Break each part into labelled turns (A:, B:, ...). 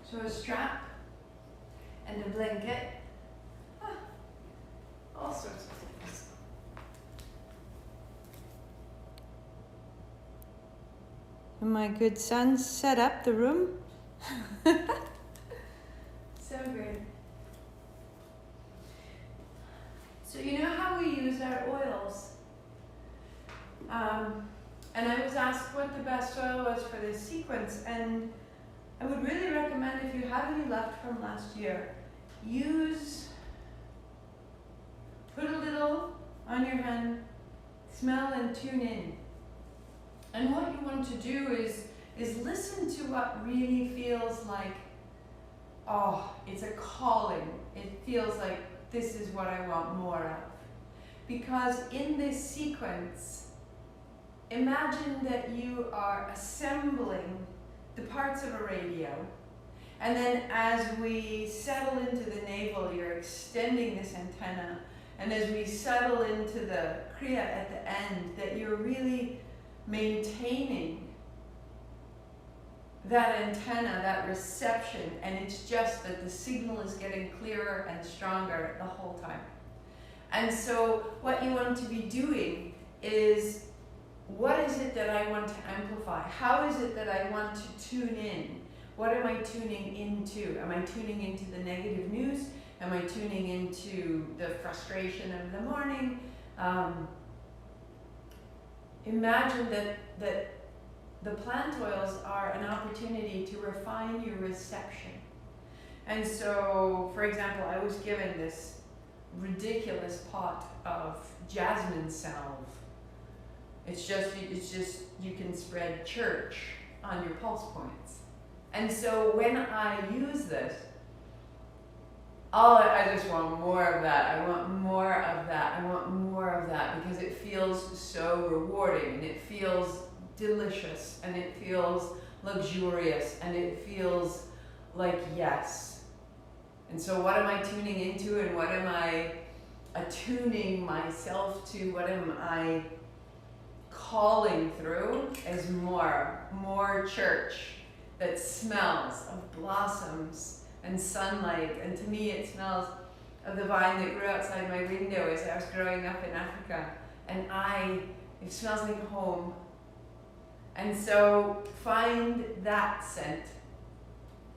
A: So a strap and a blanket, all sorts of things. And my good son set up the room. So good. So you know how we use our oils? And I was asked what the best oil was for this sequence, and I would really recommend, if you have any left from last year, put a little on your hand, smell and tune in. And what you want to do is listen to what really feels like, oh, it's a calling. It feels like this is what I want more of. Because in this sequence, imagine that you are assembling the parts of a radio, and then as we settle into the navel, you're extending this antenna, and as we settle into the kriya at the end, that you're really maintaining that antenna, that reception, and it's just that the signal is getting clearer and stronger the whole time. And so what you want to be doing is, what is it that I want to amplify? How is it that I want to tune in? What am I tuning into? Am I tuning into the negative news? Am I tuning into the frustration of the morning? Imagine that the plant oils are an opportunity to refine your reception. And so, for example, I was given this ridiculous pot of jasmine salve. It's just you can spread church on your pulse points. And so when I use this, I just want more of that. I want more of that. I want more of that, because it feels so rewarding, and it feels delicious, and it feels luxurious, and it feels like yes. And so what am I tuning into, and what am I attuning myself to? What am I calling through? Is more church that smells of blossoms and sunlight. And to me, it smells of the vine that grew outside my window as I was growing up in Africa. And it smells like home. And so find that scent.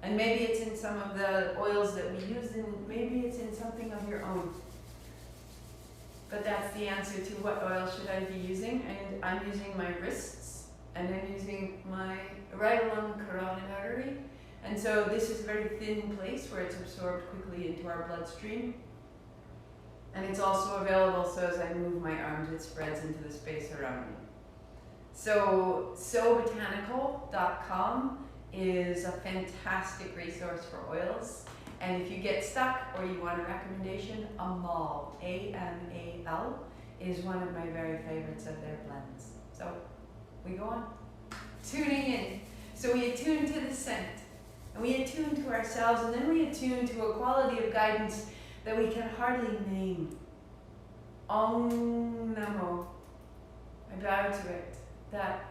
A: And maybe it's in some of the oils that we use, and maybe it's in something of your own. But that's the answer to what oil should I be using. And I'm using my wrists, and I'm using right along the carotid artery. And so this is a very thin place where it's absorbed quickly into our bloodstream. And it's also available, so as I move my arms, it spreads into the space around me. So sobotanical.com is a fantastic resource for oils. And if you get stuck or you want a recommendation, Amal, A-M-A-L, is one of my very favorites of their blends. So we go on. Tuning in. So we attune to the scent, and we attune to ourselves, and then we attune to a quality of guidance that we can hardly name. Om Namo. I bow to it. That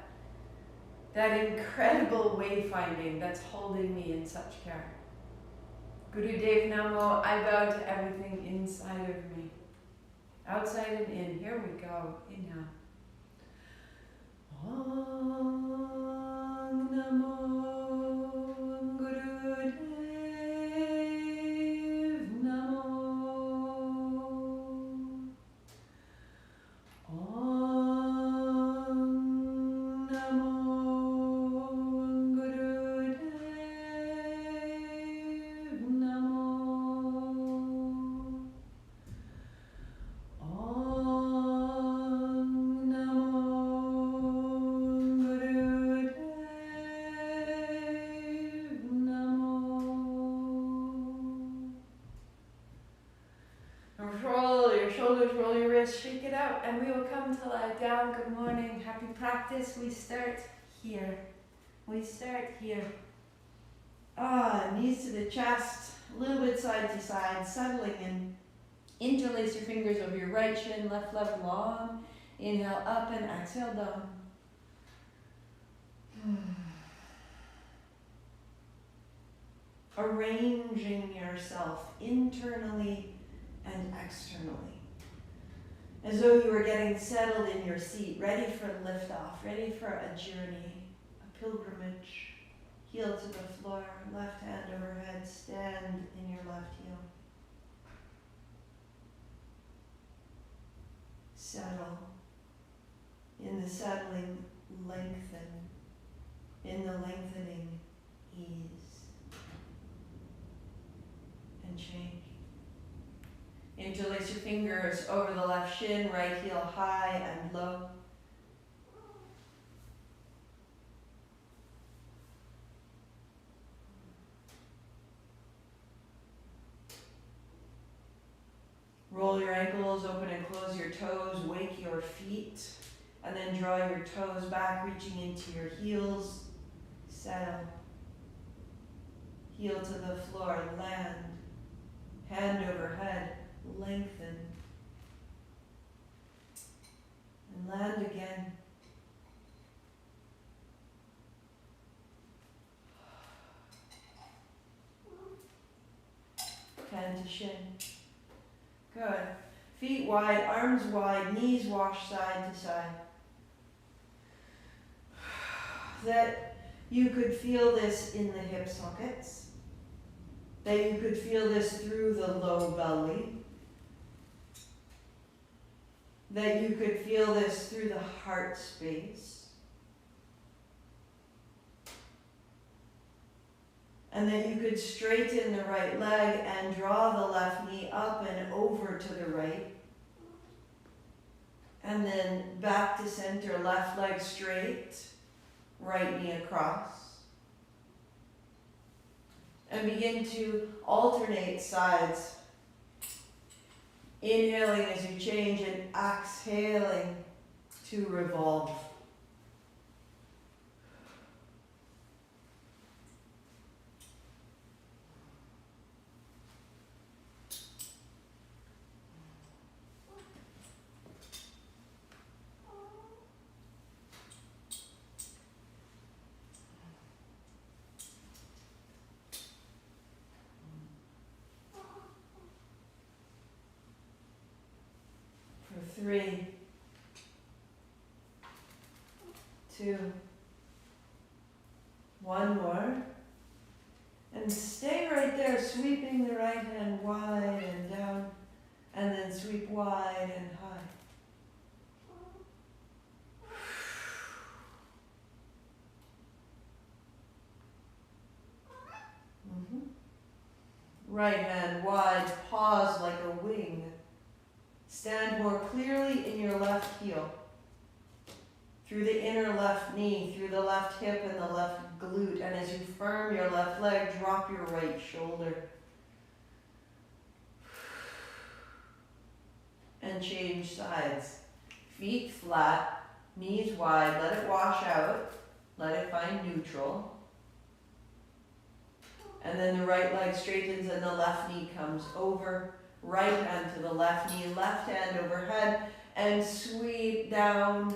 A: incredible wayfinding that's holding me in such care. Gurudev Namo, I bow to everything inside of me. Outside and in. Here we go. Inhale. Om Namo Gurudev Namo. Om Namo Gurudev Namo. Om Namo Gurudev Namo. Roll your shoulders, roll your wrists, shake it out, and we will come to lie down. Good morning, happy practice. We start here. We start here. Knees to the chest, a little bit side to side, settling in. Interlace your fingers over your right shin, left long. Inhale up and exhale down.
B: arranging yourself internally and externally, as though you were getting settled in your seat, ready for liftoff, ready for a journey, a pilgrimage. Heel to the floor, left hand overhead, stand in your left heel. Settle. In the settling, lengthen. In the lengthening, ease. And change. Interlace your fingers over the left shin, right heel high and low. Roll your ankles, open and close your toes, wake your feet, and then draw your toes back, reaching into your heels. Settle. Heel to the floor, land. Hand overhead, lengthen. And land again. Hand to shin. Good. Feet wide, arms wide, knees wash side to side. That you could feel this in the hip sockets. That you could feel this through the low belly. That you could feel this through the heart space. And that you could straighten the right leg and draw the left knee up and over to the right. And then back to center, left leg straight, right knee across. And begin to alternate sides. Inhaling as you change and exhaling to revolve. For 3, 2, 1 more. And stay right there, sweeping the right hand wide and down, and then sweep wide and high. Right hand wide, pause like a wing. Stand more clearly in your left heel. Through the inner left knee, through the left hip and the left glute. And as you firm your left leg, drop your right shoulder. And change sides. Feet flat, knees wide, let it wash out. Let it find neutral. And then the right leg straightens and the left knee comes over. Right hand to the left knee, left hand overhead, and sweep down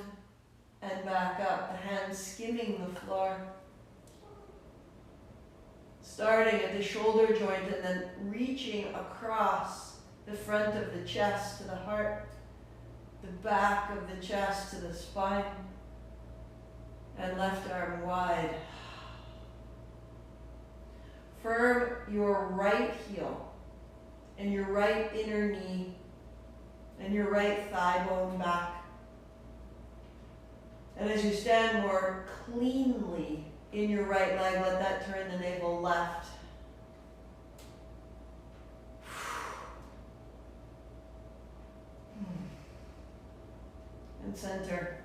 B: and back up. The hand skimming the floor. Starting at the shoulder joint and then reaching across the front of the chest to the heart, the back of the chest to the spine, and left arm wide. Firm your right heel and your right inner knee and your right thigh bone back. And as you stand more cleanly in your right leg, let that turn the navel left. And center.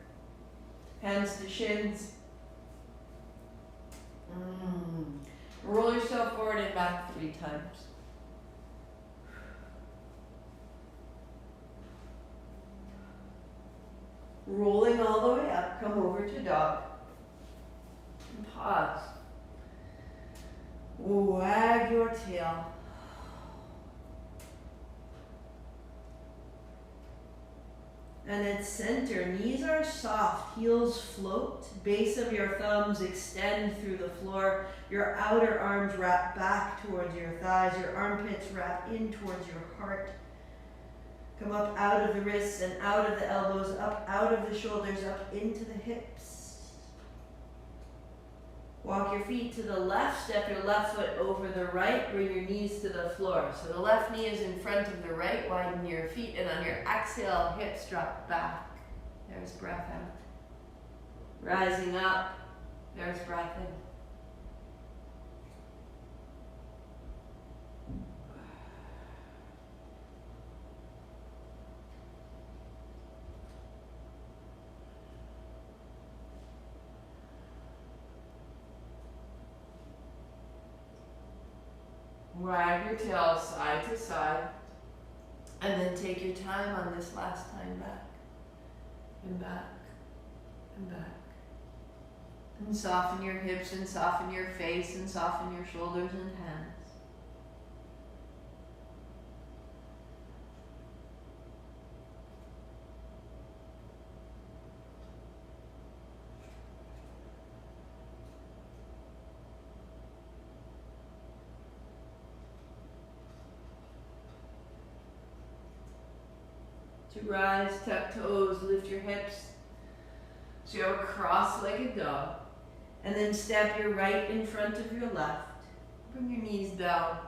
B: Hands to shins. Roll yourself forward and back 3 times. Rolling all the way up, come over to dog. And pause. Wag your tail. And at center, knees are soft, heels float, base of your thumbs extend through the floor, your outer arms wrap back towards your thighs, your armpits wrap in towards your heart. Come up out of the wrists and out of the elbows, up out of the shoulders, up into the hips. Walk your feet to the left, step your left foot over the right, bring your knees to the floor. So the left knee is in front of the right, widen your feet, and on your exhale, hips drop back. There's breath out. Rising up, there's breath in. Wag your tail side to side, and then take your time on this last time back, and back, and back. And soften your hips, and soften your face, and soften your shoulders and hands. To rise, tuck toes, lift your hips. So you have a cross-legged dog. And then step your right in front of your left. Bring your knees down.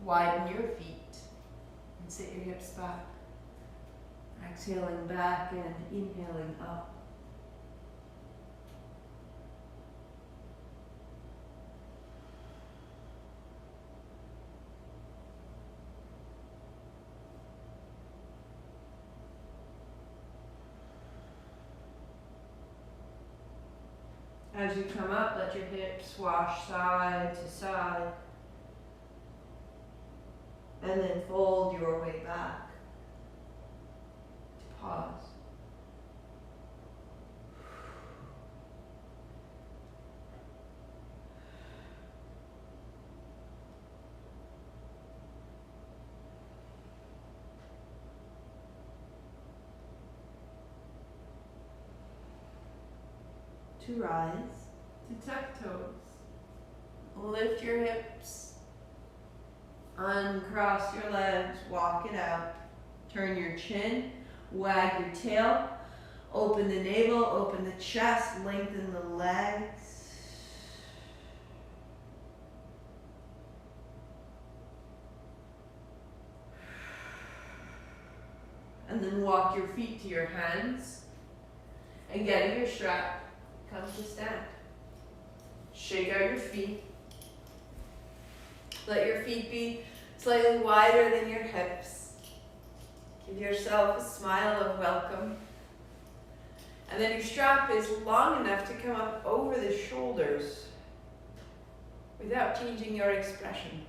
B: Widen your feet. And sit your hips back. Exhaling back and inhaling up. As you come up, let your hips wash side to side. And then fold your way back to pause. To rise, to tuck toes, lift your hips, uncross your legs, walk it out, turn your chin, wag your tail, open the navel, open the chest, lengthen the legs. And then walk your feet to your hands and get your strap. Come to stand. Shake out your feet. Let your feet be slightly wider than your hips. Give yourself a smile of welcome. And then your strap is long enough to come up over the shoulders without changing your expression.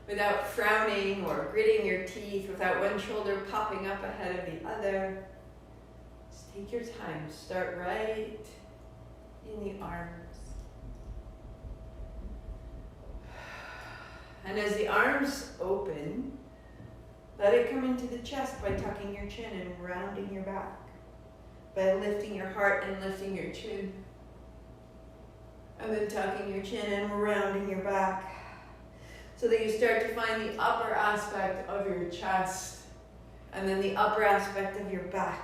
B: Without frowning or gritting your teeth, without one shoulder popping up ahead of the other. Take your time. Start right in the arms. And as the arms open, let it come into the chest by tucking your chin and rounding your back. By lifting your heart and lifting your chin. And then tucking your chin and rounding your back. So that you start to find the upper aspect of your chest. And then the upper aspect of your back.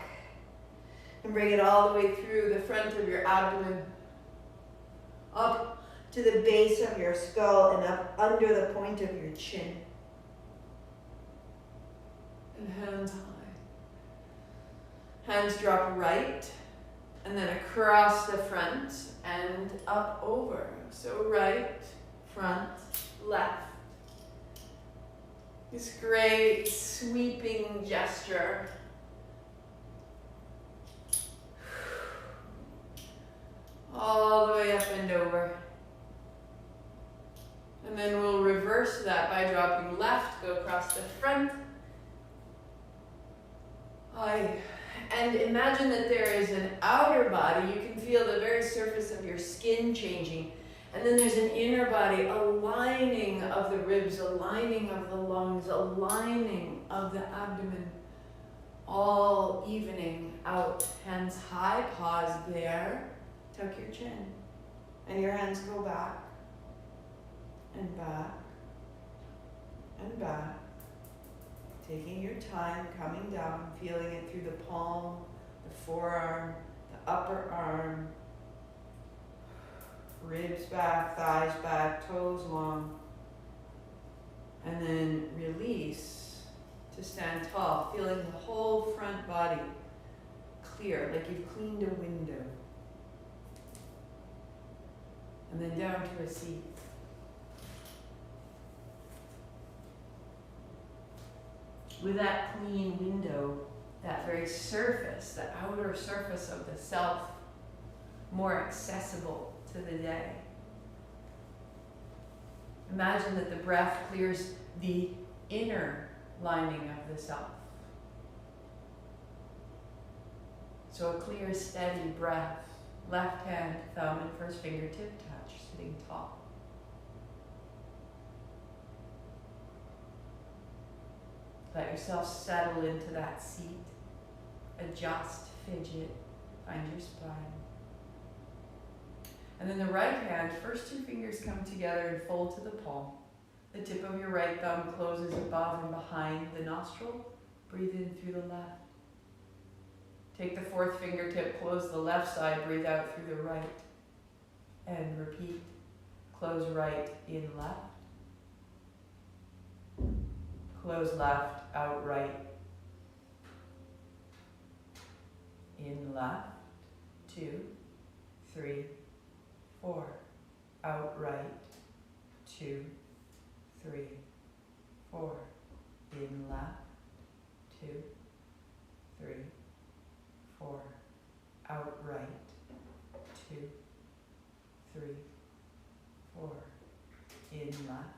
B: And bring it all the way through the front of your abdomen, up to the base of your skull and up under the point of your chin. And hands high. Hands drop right, and then across the front and up over. So right, front, left. This great sweeping gesture. All the way up and over. And then we'll reverse that by dropping left, go across the front. And imagine that there is an outer body. You can feel the very surface of your skin changing. And then there's an inner body, aligning of the ribs, aligning of the lungs, aligning of the abdomen, all evening out. Hands high, pause there. Tuck your chin. And your hands go back and back and back. Taking your time, coming down, feeling it through the palm, the forearm, the upper arm, ribs back, thighs back, toes long. And then release to stand tall, feeling the whole front body clear, like you've cleaned a window. And then down to a seat. With that clean window, that very surface, the outer surface of the self, more accessible to the day. Imagine that the breath clears the inner lining of the self. So a clear, steady breath, left hand, thumb, and first fingertip touch, sitting tall. Let yourself settle into that seat. Adjust, fidget, find your spine. And then the right hand, first two fingers come together and fold to the palm. The tip of your right thumb closes above and behind the nostril. Breathe in through the left. Take the fourth fingertip, close the left side, breathe out through the right. And repeat. Close right, in left. Close left, out right. In left, 2, 3, 4. Out right, 2, 3, 4. In left, 2, 3, 4. Out right, 2, 3, 4. In left.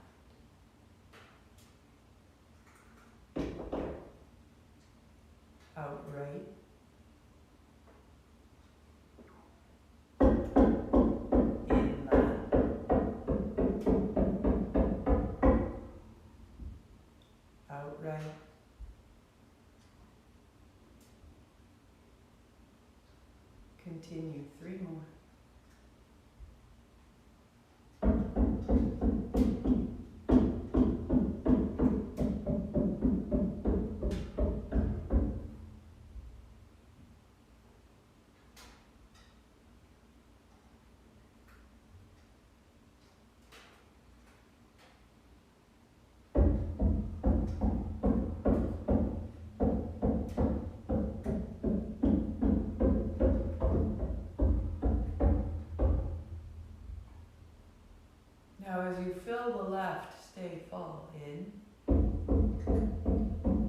B: Out right. In left. Out right. Continue 3 more. Now as you fill the left, stay full in.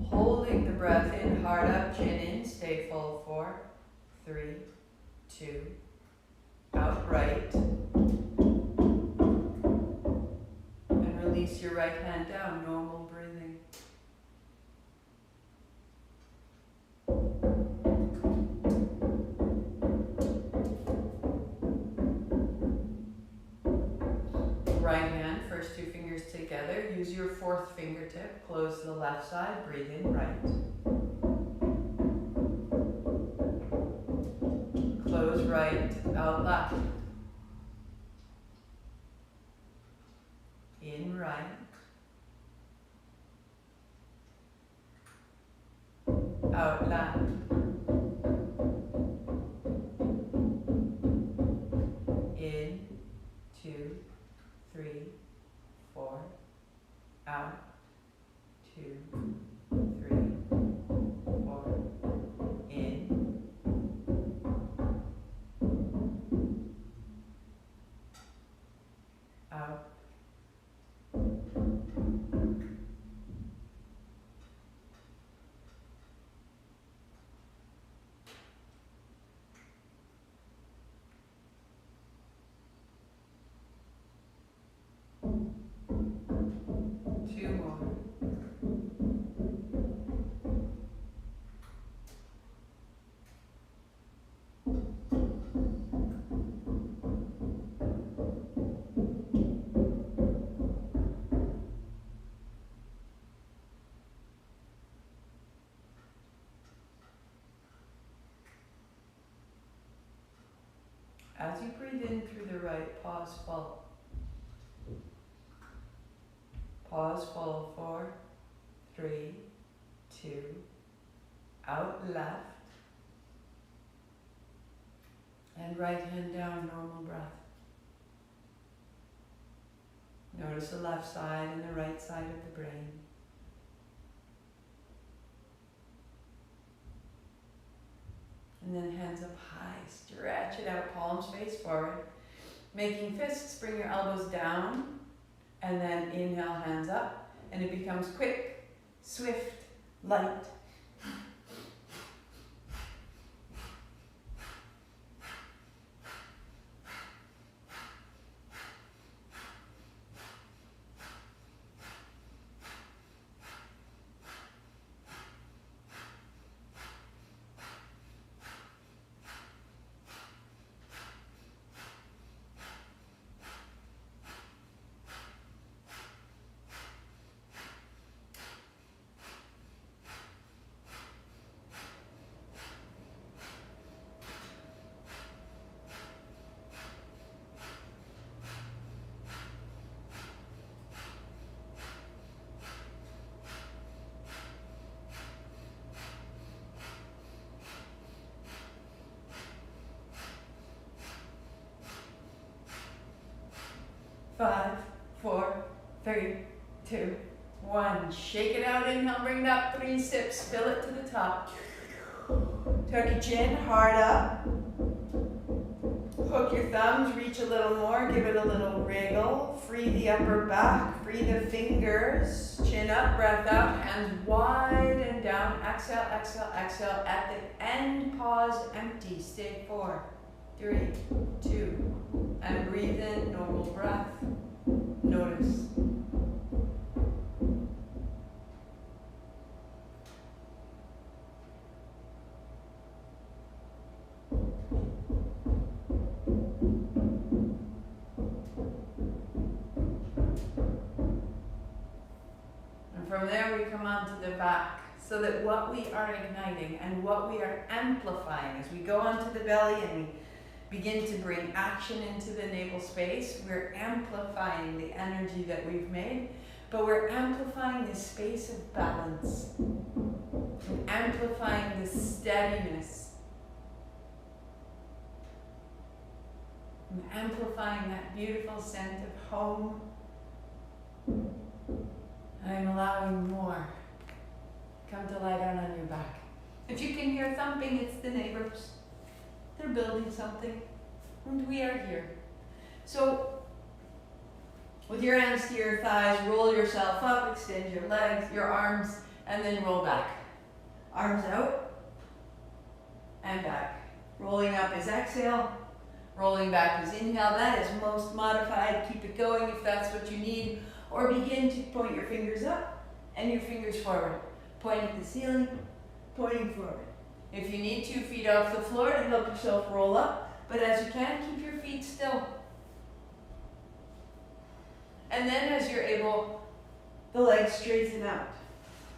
B: Holding the breath in, heart up, chin in, stay full 4, 3, 2, out right. And release your right hand down, normal breathing. Right hand, first two fingers together. Use your fourth fingertip. Close the left side. Breathe in right. Close right, out left. In right. Out left. In, 2, 3, 4, out, 2, 3, 4, in, out, 2 more.
A: As you breathe in through the right, pause full. Pause full, 4, 3, 2, out left. And right hand down, normal breath. Notice the left side and the right side of the brain. And then hands up high, stretch it out, palms face forward. Making fists, bring your elbows down, and then inhale, hands up, and it becomes quick, swift, light. Five, 4, 3, 2, 1. Shake it out, inhale, bring it up, 3 sips, fill it to the top. Tuck your chin, hard up. Hook your thumbs, reach a little more, give it a little wriggle. Free the upper back, free the fingers. Chin up, breath out, hands wide and down. Exhale, exhale, exhale. At the end, pause, empty. Stay 4, 3, 2, and breathe in, normal breath. Notice. And from there we come on to the back, so that what we are igniting and what we are amplifying as we go onto the belly and we begin to bring action into the navel space, we're amplifying the energy that we've made, but we're amplifying the space of balance, and amplifying the steadiness, and amplifying that beautiful scent of home. I'm allowing more. Come to lie down on your back. If you can hear thumping, it's the neighbors. They're building something, and we are here. So, with your hands to your thighs, roll yourself up, extend your legs, your arms, and then roll back. Arms out, and back. Rolling up is exhale, rolling back is inhale. That is most modified. Keep it going if that's what you need. Or begin to point your fingers up and your fingers forward. Point at the ceiling, pointing forward. If you need 2 feet off the floor to help yourself roll up, but as you can, keep your feet still. And then as you're able, the legs straighten out.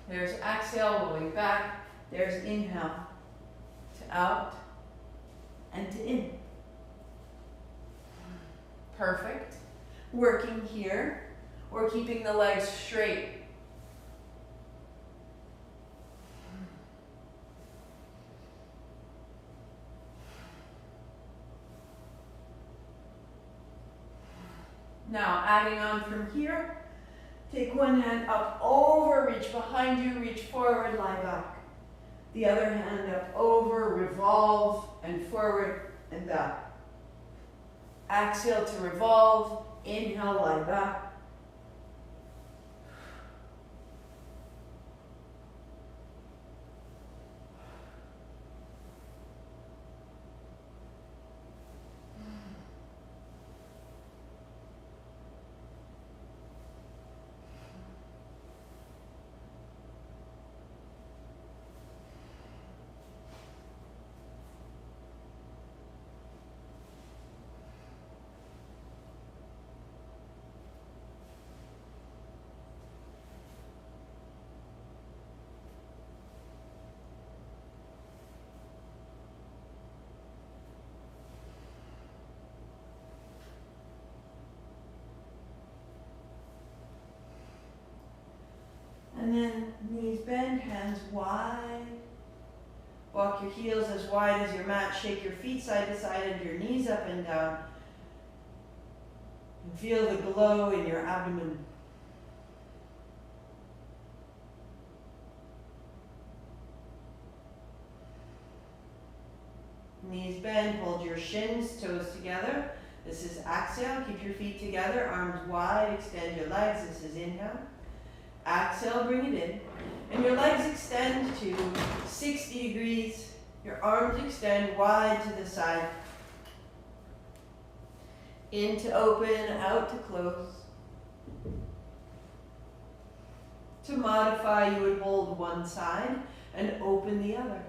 A: There's exhale, rolling back. There's inhale to out and to in. Perfect. Working here, or keeping the legs straight. Now, adding on from here, take one hand up over, reach behind you, reach forward, lie back. The other hand up over, revolve, and forward and back. Exhale to revolve, inhale, lie back.
B: bend, hands wide. Walk your heels as wide as your mat. Shake your feet side to side and your knees up and down. And feel the glow in your abdomen. Knees bend, hold your shins, toes together. This is exhale, keep your feet together, arms wide, extend your legs. This is inhale. Exhale, bring it in. And your legs extend to 60 degrees. Your arms extend wide to the side. In to open, out to close. To modify, you would hold one side and open the other.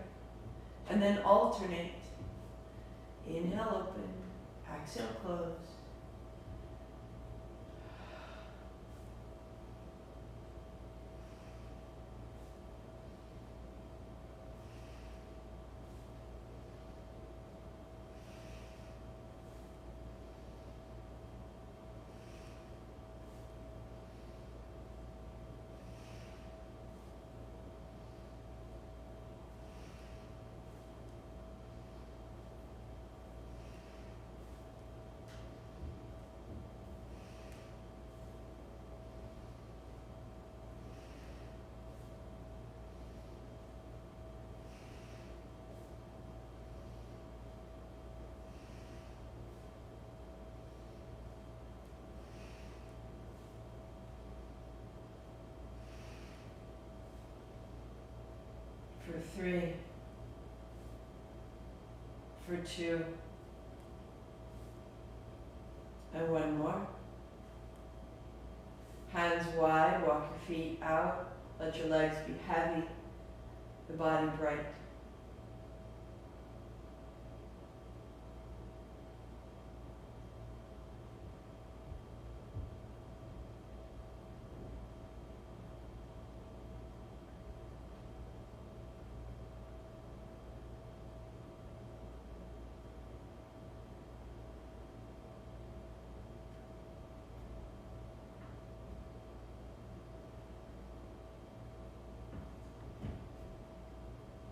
B: And then alternate. Inhale, open. Exhale, close. For 3, for 2, and one more. Hands wide, walk your feet out, let your legs be heavy, the body bright.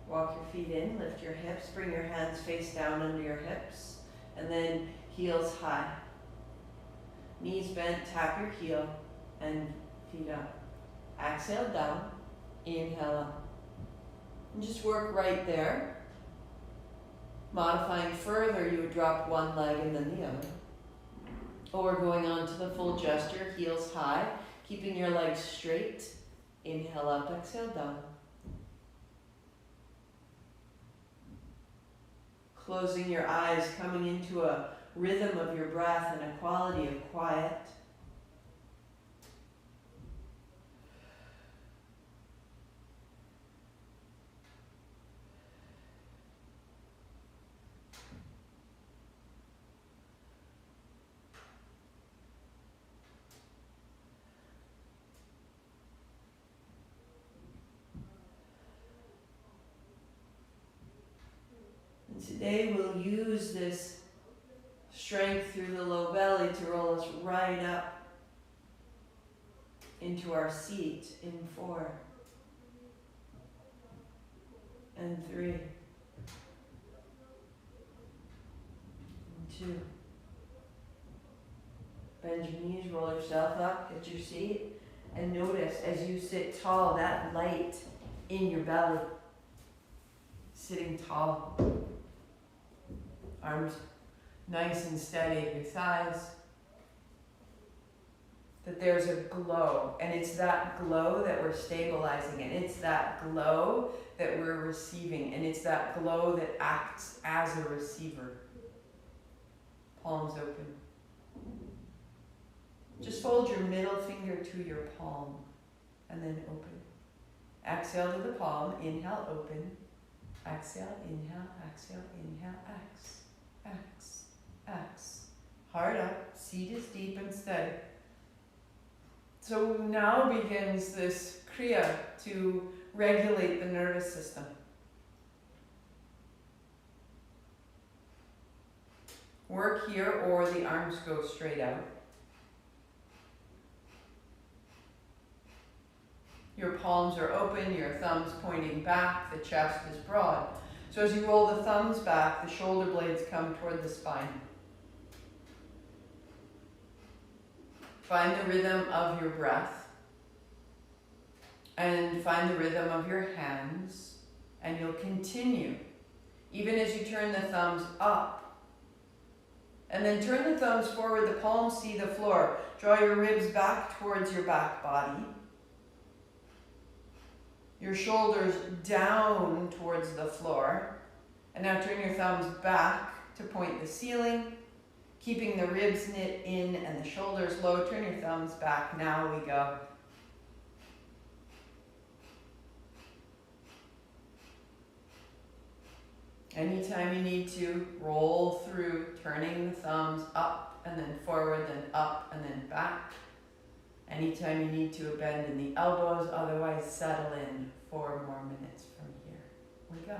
B: Walk your feet in, lift your hips, bring your hands face down under your hips, and then heels high. Knees bent, tap your heel, and feet up. Exhale down, inhale up. And just work right there. Modifying further, you would drop one leg and then the other. Or going on to the full gesture, heels high, keeping your legs straight. Inhale up, exhale down. Closing your eyes, coming into a rhythm of your breath and a quality of quiet. Today we'll use this strength through the low belly to roll us right up into our seat in 4 and 3 and 2. Bend your knees, roll yourself up, get your seat, and notice as you sit tall, that light in your belly, sitting tall. Arms nice and steady at your thighs. That there's a glow, and it's that glow that we're stabilizing, and it's that glow that we're receiving, and it's that glow that acts as a receiver. Palms open. Just fold your middle finger to your palm, and then open. Exhale to the palm, inhale, open. Exhale, inhale, X, X, X. Heart up, seat is deep and steady. So now begins this kriya to regulate the nervous system. Work here or the arms go straight out.
A: Your palms are open, your thumbs pointing back, the chest is broad. So as you roll the thumbs back, the shoulder blades come toward the spine. Find the rhythm of your breath and find the rhythm of your hands, and you'll continue even as you turn the thumbs up. And then turn the thumbs forward, the palms see the floor. Draw your ribs back towards your back body. Your shoulders down towards the floor. And now turn your thumbs back to point the ceiling, keeping the ribs knit in and the shoulders low. Turn your thumbs back. Now we go. Anytime you need to, roll through, turning the thumbs up and then forward, then up and then back. Anytime you need to, a bend in the elbows, otherwise settle in 4 more minutes from here. We go.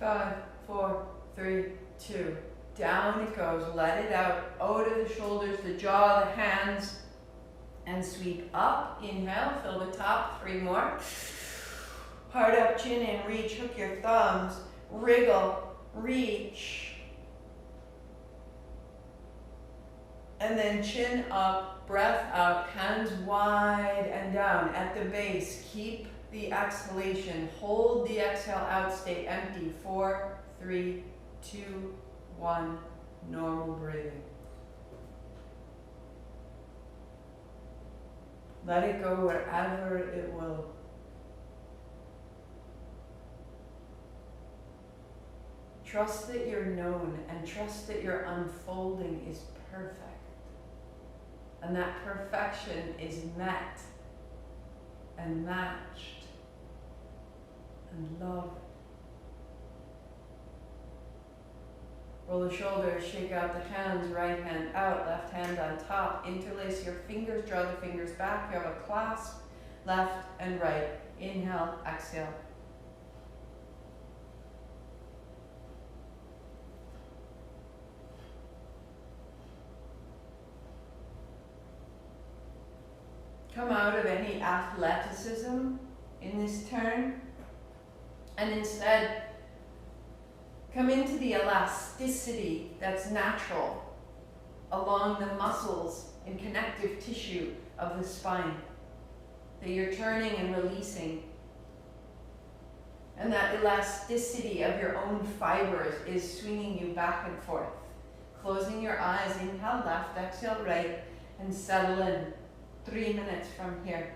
A: Five, four, three, two. Down it goes. Let it out. O to the shoulders, the jaw, the hands. And sweep up. Inhale. Fill the top. 3 more. Heart up, chin in. Reach. Hook your thumbs. Wriggle. Reach. And then chin up. Breath out. Hands wide and down. At the base, keep the exhalation. Hold the exhale out. Stay empty. 4, 3, 2, 1. Normal breathing. Let it go wherever it will. Trust that you're known and trust that your unfolding is perfect. And that perfection is met and matched and loved. Roll the shoulders, shake out the hands, right hand out, left hand on top. Interlace your fingers, draw the fingers back. You have a clasp, left and right. Inhale, exhale. Come out of any athleticism in this turn, and instead come into the elasticity that's natural along the muscles and connective tissue of the spine that you're turning and releasing. And that elasticity of your own fibers is swinging you back and forth. Closing your eyes, inhale left, exhale right, and settle in. 3 minutes from here.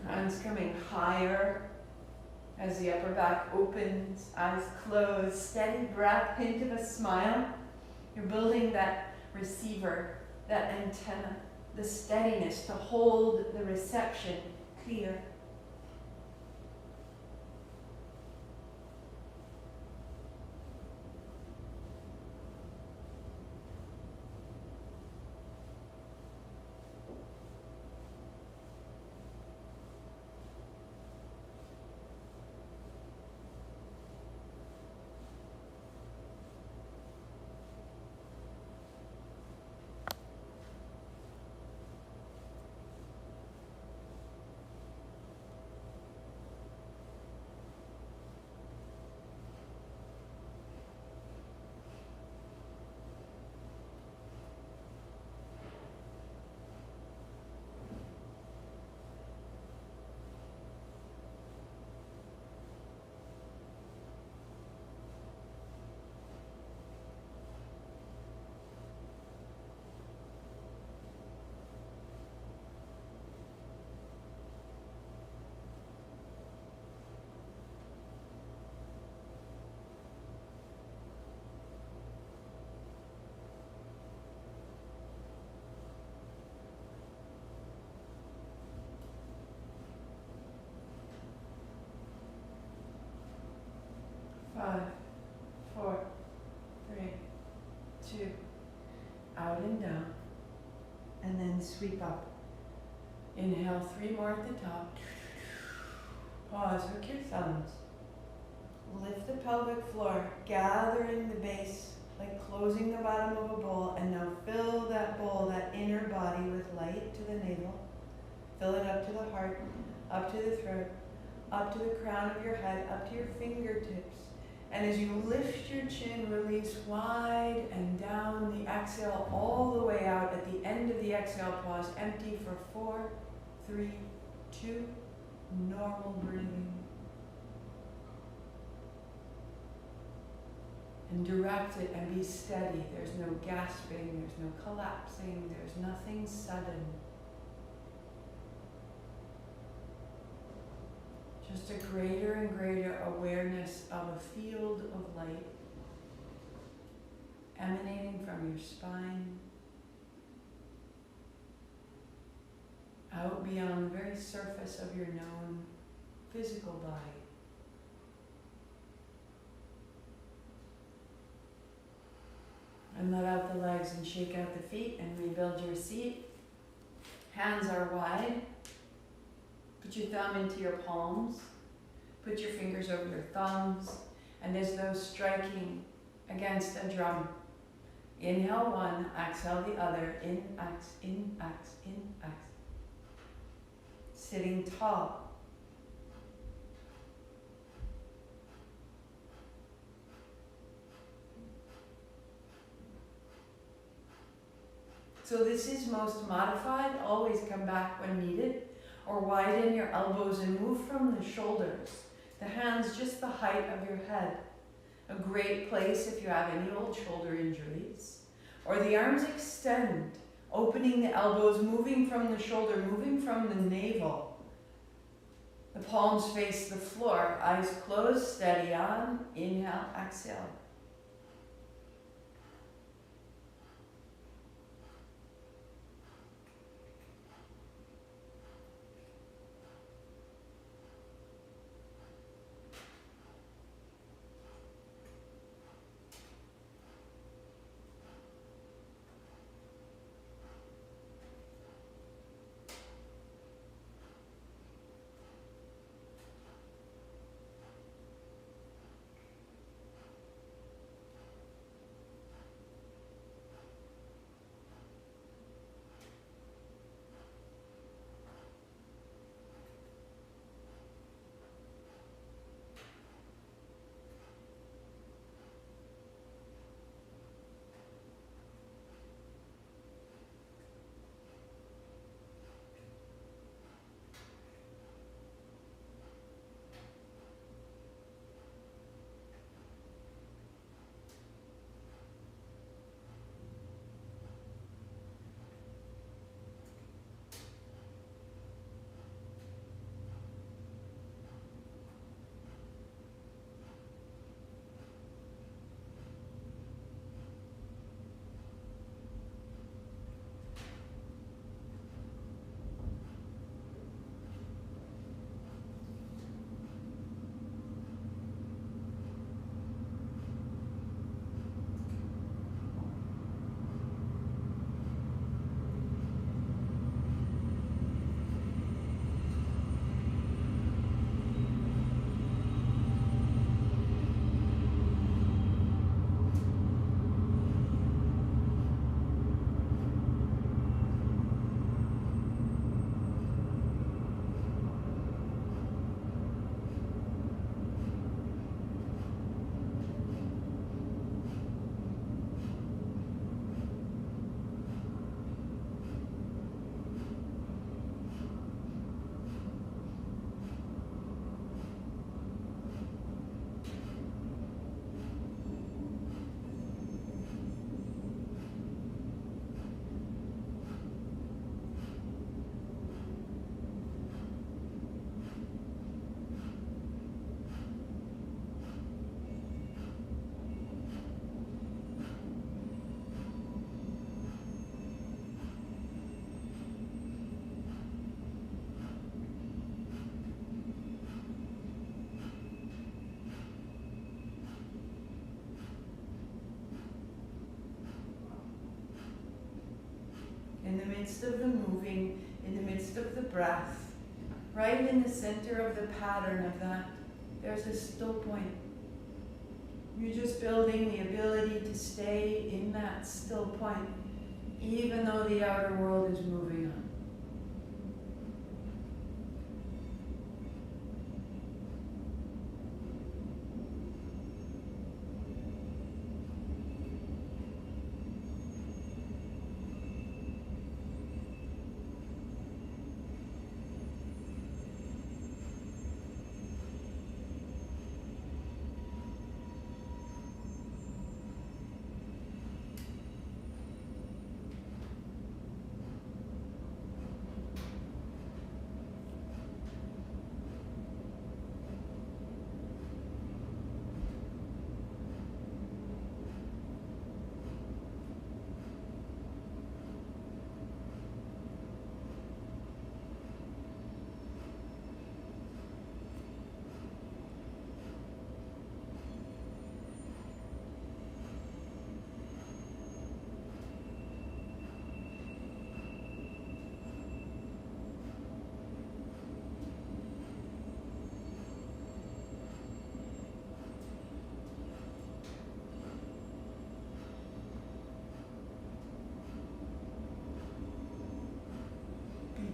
A: Hands coming higher as the upper back opens, eyes closed, steady breath, hint of a smile. You're building that receiver, that antenna, the steadiness to hold the reception clear. Five, four, three, two, out and down, and then sweep up. Inhale, 3 more at the top. Pause, hook your thumbs. Lift the pelvic floor, gathering the base, like closing the bottom of a bowl, and now fill that bowl, that inner body, with light to the navel. Fill it up to the heart, up to the throat, up to the crown of your head, up to your fingertips. And as you lift your chin, release wide and down the exhale all the way out. At the end of the exhale, pause, empty for 4, 3, 2, normal breathing. And direct it and be steady. There's no gasping, there's no collapsing, there's nothing sudden. Just a greater and greater awareness of a field of light emanating from your spine, out beyond the very surface of your known physical body. And let out the legs and shake out the feet and rebuild your seat. Hands are wide. Put your thumb into your palms. Put your fingers over your thumbs. And as though striking against a drum. Inhale one, exhale the other. In, X, in, X, in, X. Sitting tall. So this is most modified. Always come back when needed. Or widen your elbows and move from the shoulders. The hands just the height of your head. A great place if you have any old shoulder injuries. Or the arms extend, opening the elbows, moving from the shoulder, moving from the navel. The palms face the floor, eyes closed, steady on. Inhale, exhale. In the midst of the moving, in the midst of the breath, right in the center of the pattern of that, there's a still point. You're just building the ability to stay in that still point, even though the outer world is moving on.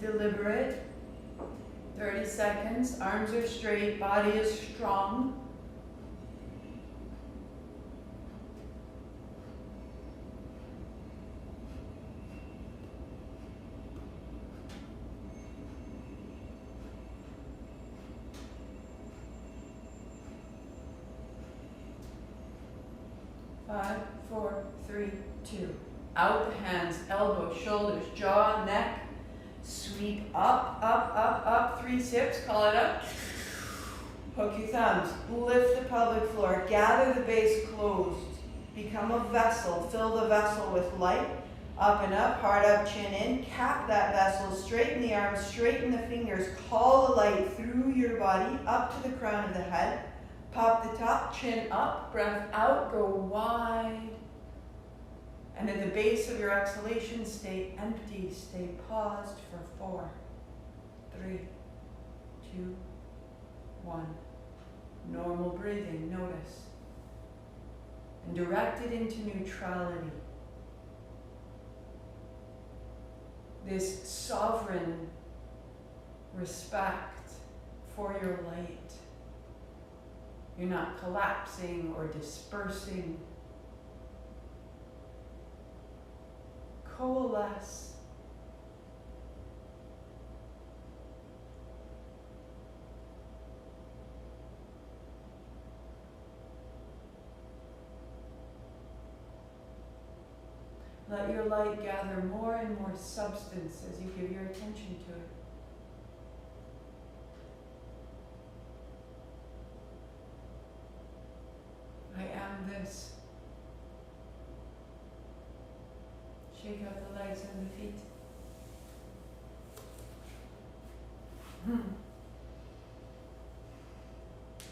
A: deliberate. 30 seconds, arms are straight, body is strong. Five, four, three, two. Out the hands, elbows, shoulders, jaw, neck. Sweep up, up, up, up. 3 sips, call it up. Hook your thumbs, lift the pelvic floor, gather the base closed. Become a vessel, fill the vessel with light. Up and up, heart up, chin in. Cap that vessel, straighten the arms, straighten the fingers. Call the light through your body, up to the crown of the head. Pop the top, chin up, breath out, go wide. And at the base of your exhalation, stay empty, stay paused for 4, 3, 2, 1. Normal breathing, notice. And direct it into neutrality. This sovereign respect for your light. You're not collapsing or dispersing. Coalesce. Let your light gather more and more substance as you give your attention to it. I am this. Shake out the legs and the feet.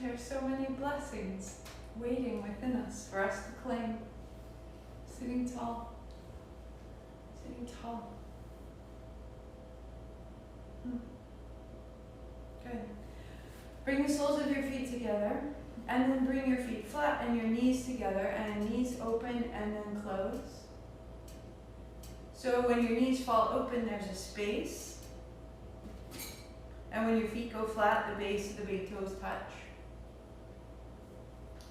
A: There are so many blessings waiting within us for us to claim. Sitting tall. Sitting tall. Good. Bring the soles of your feet together, and then bring your feet flat and your knees together, and knees open and then close. So when your knees fall open, there's a space. And when your feet go flat, the base of the big toes touch.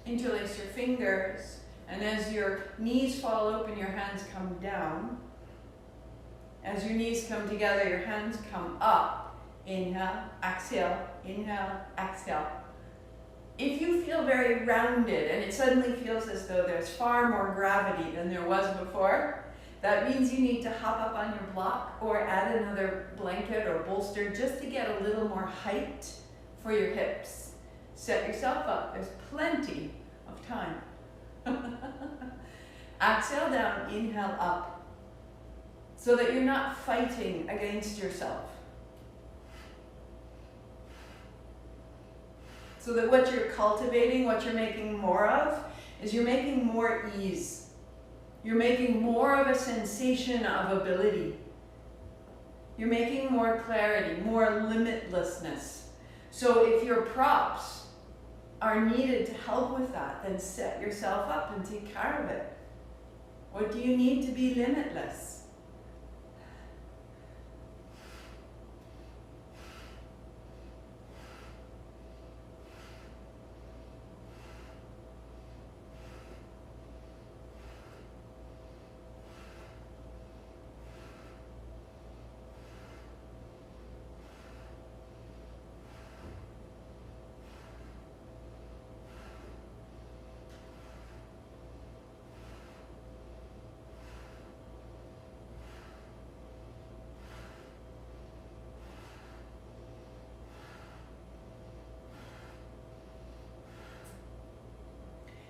A: Interlace your fingers, and as your knees fall open, your hands come down. As your knees come together, your hands come up. Inhale, exhale, inhale, exhale. If you feel very rounded and it suddenly feels as though there's far more gravity than there was before, that means you need to hop up on your block or add another blanket or bolster just to get a little more height for your hips. Set yourself up. There's plenty of time. Exhale down, inhale up, so that you're not fighting against yourself. So that what you're cultivating, what you're making more of, is you're making more ease. You're making more of a sensation of ability. You're making more clarity, more limitlessness. So if your props are needed to help with that, then set yourself up and take care of it. What do you need to be limitless?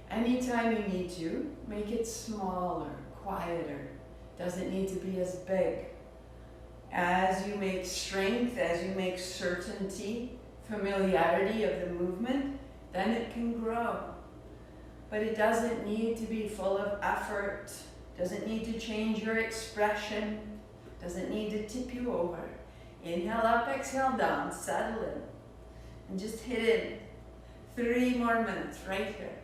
A: Anytime you need to, make it smaller, quieter. Doesn't need to be as big. As you make strength, as you make certainty, familiarity of the movement, then it can grow. But it doesn't need to be full of effort. Doesn't need to change your expression. Doesn't need to tip you over. Inhale up, exhale down, settle in. And just hit in. 3 more minutes right here.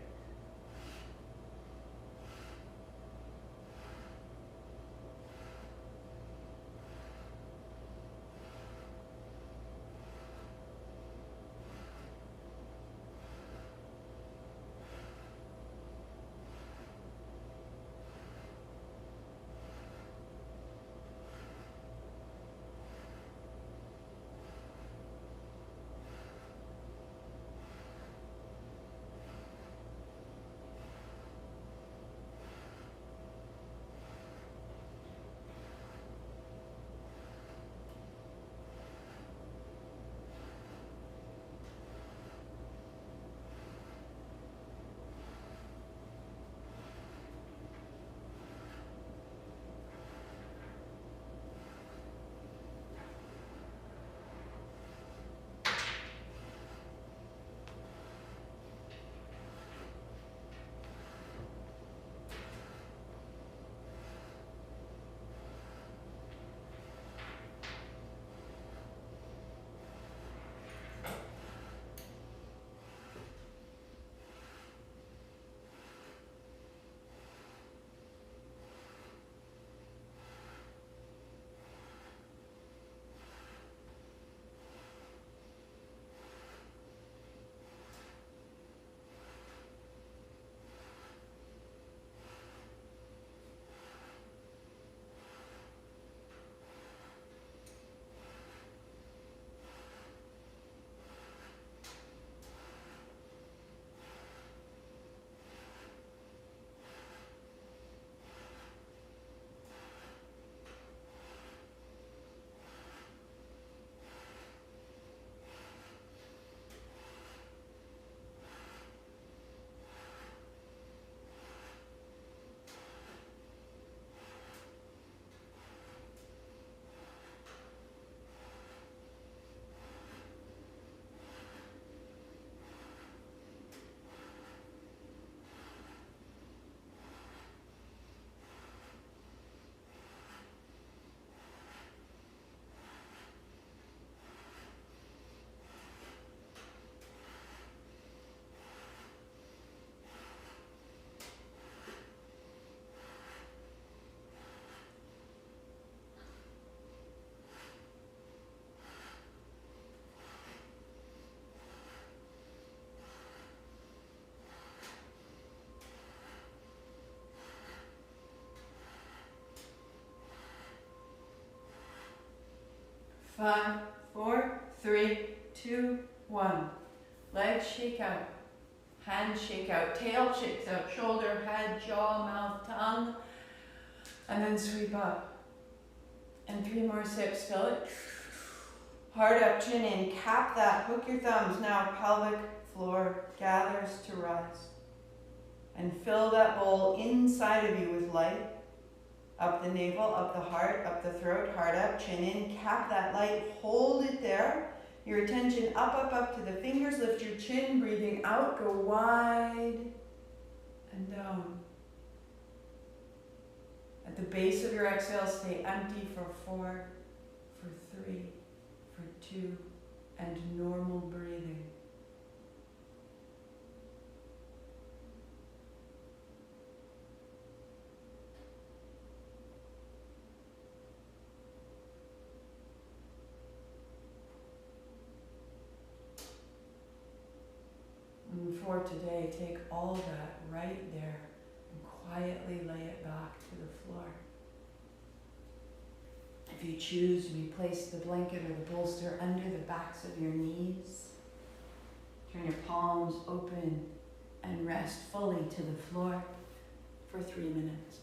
A: 5, 4, 3, 2, 1. Legs shake out. Hands shake out. Tail shakes out. Shoulder, head, jaw, mouth, tongue. And then sweep up. And 3 more sips. Fill it. Heart up, chin in. Cap that. Hook your thumbs. Now pelvic floor gathers to rise. And fill that bowl inside of you with light. Up the navel, up the heart, up the throat, heart up, chin in. Cap that light. Hold it there. Your attention up, up, up to the fingers. Lift your chin. Breathing out. Go wide and down. At the base of your exhale, stay empty for 4, for 3, for 2, and normal breathing. And for today, take all that right there and quietly lay it back to the floor. If you choose, you place the blanket or the bolster under the backs of your knees. Turn your palms open and rest fully to the floor for 3 minutes.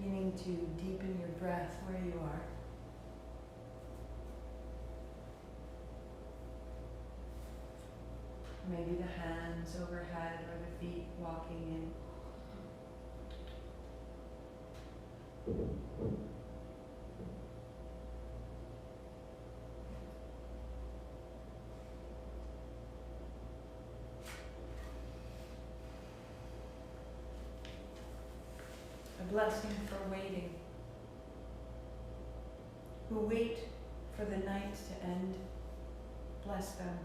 A: Beginning to deepen your breath where you are. Maybe the hands overhead or the feet walking in. A blessing for waiting. Who wait for the night to end, bless them.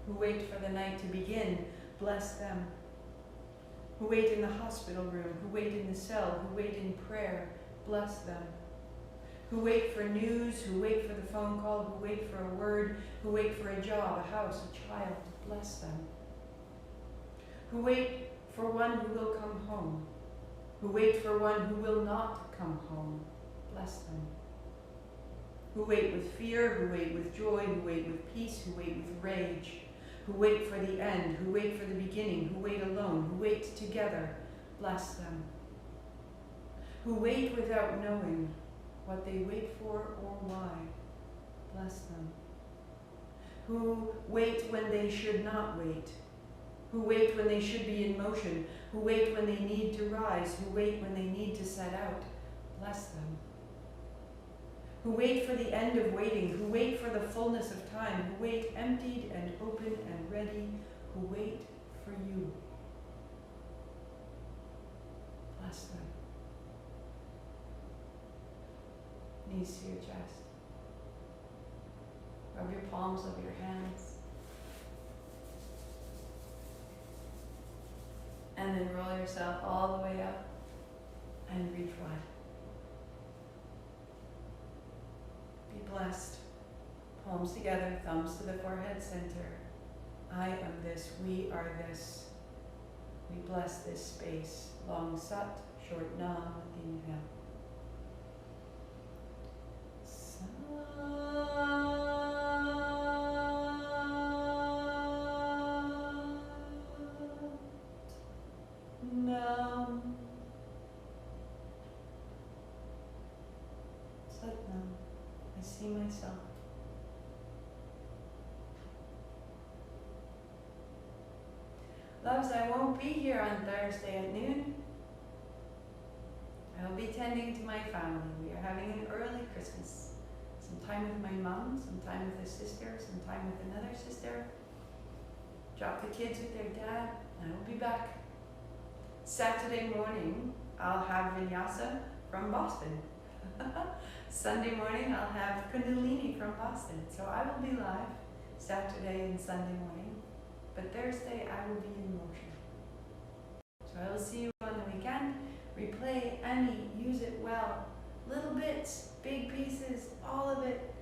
A: Who wait for the night to begin, bless them. Who wait in the hospital room, who wait in the cell, who wait in prayer, bless them. Who wait for news, who wait for the phone call, who wait for a word, who wait for a job, a house, a child, bless them. Who wait for one who will come home, who wait for one who will not come home, bless them. Who wait with fear, who wait with joy, who wait with peace, who wait with rage, who wait for the end, who wait for the beginning, who wait alone, who wait together, bless them. Who wait without knowing what they wait for or why, bless them. Who wait when they should not wait, who wait when they should be in motion, who wait when they need to rise, who wait when they need to set out, bless them. Who wait for the end of waiting, who wait for the fullness of time, who wait emptied and open and ready, who wait for you. Bless them. Knees to your chest. Rub your palms over your hands. And then roll yourself all the way up and reach wide. Be blessed. Palms together, thumbs to the forehead center. I am this, we are this. We bless this space. Long sat, short nam, inhale. Nam. Sat nam. I see myself. Loves, I won't be here on Thursday at noon. I will be tending to my family. We are having an early Christmas. Some time with my mom, some time with a sister, some time with another sister. Drop the kids with their dad, and I will be back. Saturday morning, I'll have vinyasa from Boston. Sunday morning, I'll have kundalini from Boston. So I will be live Saturday and Sunday morning, but Thursday I will be in motion. So I will see you on the weekend. Replay any, use it well. Little bits, big pieces, all of it.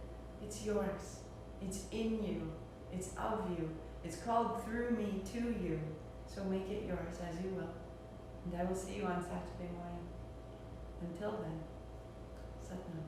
A: It's yours. It's in you. It's of you. It's called through me to you. So make it yours as you will. And I will see you on Saturday morning. Until then, Satnam.